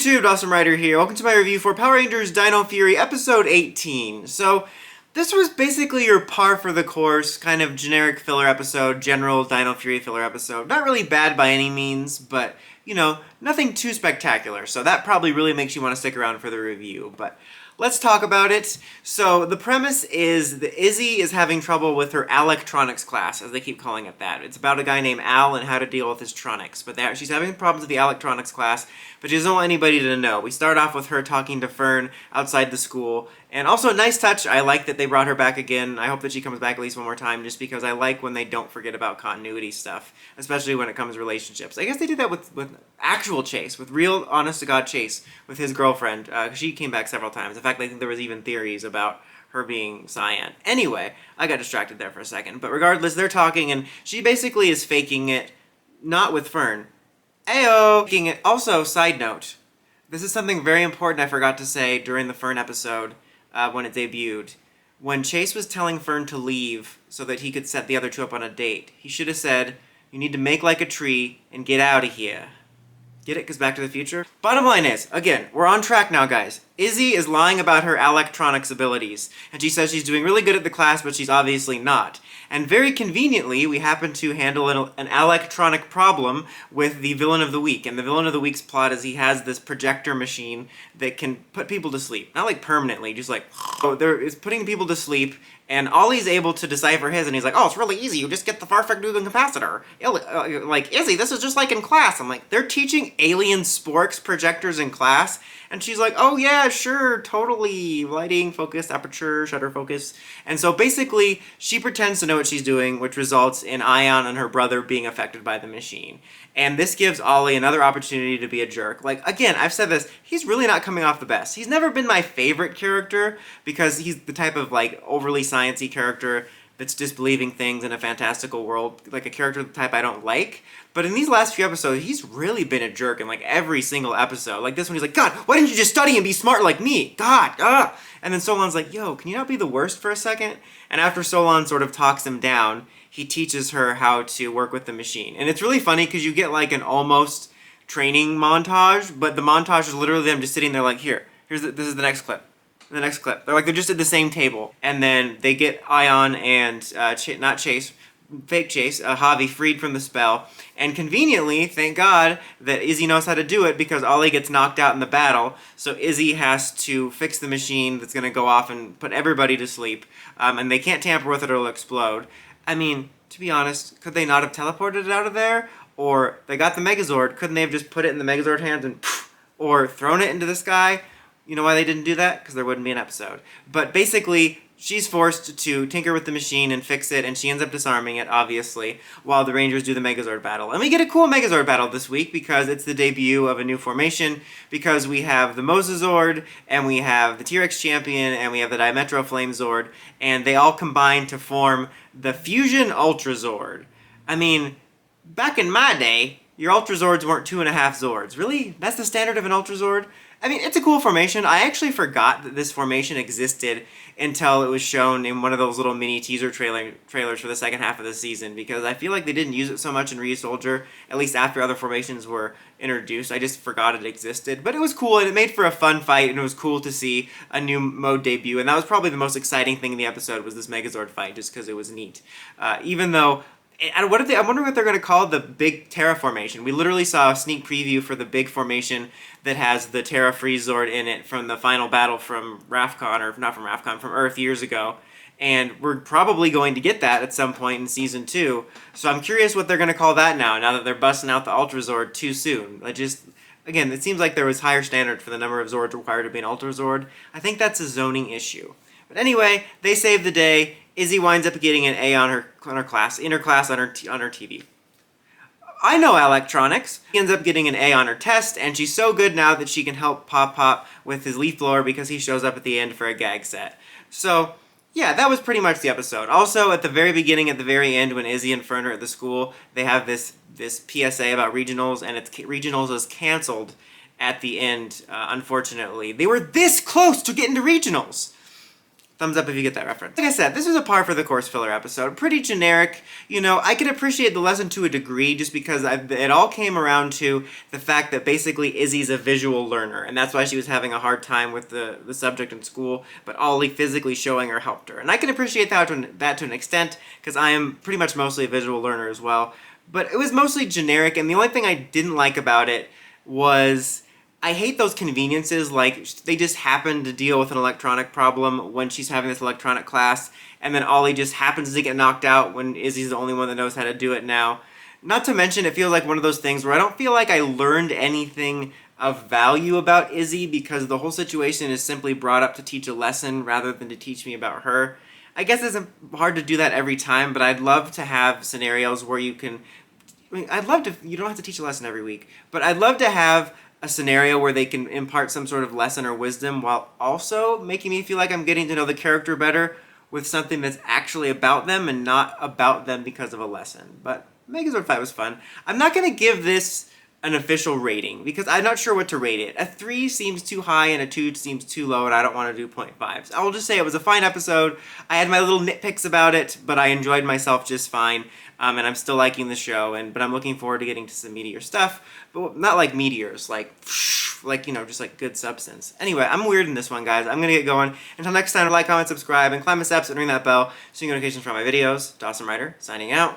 YouTube, Awesome Rider here. Welcome to my review for Power Rangers Dino Fury episode 18. So, this was basically your par for the course, kind of generic filler episode, general Dino Fury filler episode. Not really bad by any means, but, you know, nothing too spectacular. So that probably really makes you want to stick around for the review, but let's talk about it. So the premise is that Izzy is having trouble with her electronics class, as they keep calling it that. It's about a guy named Al and how to deal with his tronics. But she's having problems with the electronics class, but she doesn't want anybody to know. We start off with her talking to Fern outside the school. And also a nice touch, I like that they brought her back again. I hope that she comes back at least one more time, just because I like when they don't forget about continuity stuff, especially when it comes to relationships. I guess they did that with actual Chase, with real, honest-to-God Chase, with his girlfriend. She came back several times. In fact, I think there was even theories about her being Cyan. Anyway, I got distracted there for a second. But regardless, they're talking, and she basically is faking it, not with Fern. Ayo! Faking it. Also, side note, this is something very important I forgot to say during the Fern episode. When it debuted. When Chase was telling Fern to leave so that he could set the other two up on a date, he should have said, "You need to make like a tree and get out of here." Get it? Because Back to the Future? Bottom line is, again, we're on track now, guys. Izzy is lying about her electronics abilities, and she says she's doing really good at the class, but she's obviously not. And very conveniently, we happen to handle an electronic problem with the Villain of the Week. And the Villain of the Week's plot is he has this projector machine that can put people to sleep. Not like permanently, just like, oh, there is putting people to sleep, and Ollie's able to decipher his, and he's like, "Oh, it's really easy, you just get the far-effect Newton capacitor." Like, Izzy, this is just like in class. I'm like, they're teaching alien sporks projectors in class? And she's like, "Oh yeah, sure, totally. Lighting, focus, aperture, shutter focus." And so basically, she pretends to know what she's doing, which results in Ion and her brother being affected by the machine. And this gives Ollie another opportunity to be a jerk. Like, again, I've said this, he's really not coming off the best. He's never been my favorite character, because he's the type of, like, overly sciencey character that's disbelieving things in a fantastical world, like a character type I don't like. But in these last few episodes, he's really been a jerk in like every single episode. Like this one, he's like, "God, why didn't you just study and be smart like me? God, ah!" And then Solon's like, "Yo, can you not be the worst for a second?" And after Solon sort of talks him down, he teaches her how to work with the machine. And it's really funny because you get like an almost training montage, but the montage is literally them just sitting there like, this is the next clip. The next clip. They're just at the same table. And then they get Ion and, not Chase, fake Chase, Javi freed from the spell. And conveniently, thank God, that Izzy knows how to do it because Ollie gets knocked out in the battle. So Izzy has to fix the machine that's going to go off and put everybody to sleep. And they can't tamper with it or it'll explode. I mean, to be honest, could they not have teleported it out of there? Or they got the Megazord, couldn't they have just put it in the Megazord hands and or thrown it into the sky? You know why they didn't do that? Because there wouldn't be an episode. But basically, she's forced to tinker with the machine and fix it, and she ends up disarming it, obviously, while the Rangers do the Megazord battle. And we get a cool Megazord battle this week because it's the debut of a new formation, because we have the Mosazord, and we have the T-Rex Champion, and we have the Dimetro Flamezord, and they all combine to form the Fusion Ultrazord. I mean, back in my day, your Ultrazords weren't 2.5 Zords. Really? That's the standard of an Ultrazord? I mean, it's a cool formation. I actually forgot that this formation existed until it was shown in one of those little mini teaser trailers for the second half of the season, because I feel like they didn't use it so much in Re-Soldier, at least after other formations were introduced. I just forgot it existed. But it was cool, and it made for a fun fight, and it was cool to see a new mode debut, and that was probably the most exciting thing in the episode, was this Megazord fight, just because it was neat. Even though... I'm wondering what they're going to call the big Terra formation. We literally saw a sneak preview for the big formation that has the Terra Freezord in it from the final battle from Rafcon, or not from Rafcon, from Earth years ago. And we're probably going to get that at some point in Season 2. So I'm curious what they're going to call that now that they're busting out the Ultrazord too soon. Again, it seems like there was higher standard for the number of Zords required to be an Ultrazord. I think that's a zoning issue. But anyway, they save the day. Izzy winds up getting an A on her class on her TV. I know electronics. She ends up getting an A on her test, and she's so good now that she can help Pop with his leaf blower because he shows up at the end for a gag set. So, yeah, that was pretty much the episode. Also, at the very beginning, at the very end, when Izzy and Fern are at the school, they have this PSA about regionals, and regionals is canceled at the end, unfortunately. They were this close to getting to regionals! Thumbs up if you get that reference. Like I said, this was a par for the course filler episode. Pretty generic. You know, I can appreciate the lesson to a degree just because it all came around to the fact that basically Izzy's a visual learner, and that's why she was having a hard time with the subject in school, but Ollie physically showing her helped her. And I can appreciate that to an extent because I am pretty much mostly a visual learner as well. But it was mostly generic, and the only thing I didn't like about it was I hate those conveniences, like they just happen to deal with an electronic problem when she's having this electronic class, and then Ollie just happens to get knocked out when Izzy's the only one that knows how to do it now. Not to mention, it feels like one of those things where I don't feel like I learned anything of value about Izzy because the whole situation is simply brought up to teach a lesson rather than to teach me about her. I guess it's hard to do that every time, but I'd love to have scenarios where you can... I mean, I'd love to... You don't have to teach a lesson every week, but I'd love to have a scenario where they can impart some sort of lesson or wisdom while also making me feel like I'm getting to know the character better with something that's actually about them and not about them because of a lesson. But Megazord fight was fun. I'm not going to give this an official rating because I'm not sure what to rate it. A 3 seems too high and a 2 seems too low, and I don't want to do 0.5s. I'll just say it was a fine episode. I had my little nitpicks about it, but I enjoyed myself just fine. And I'm still liking the show, but I'm looking forward to getting to some meteor stuff, but not like meteors, like you know, just like good substance. Anyway, I'm weird in this one, guys. I'm gonna get going. Until next time, like, comment, subscribe, and climb the steps and ring that bell so you get notifications for all my videos. Dawson Ryder, signing out.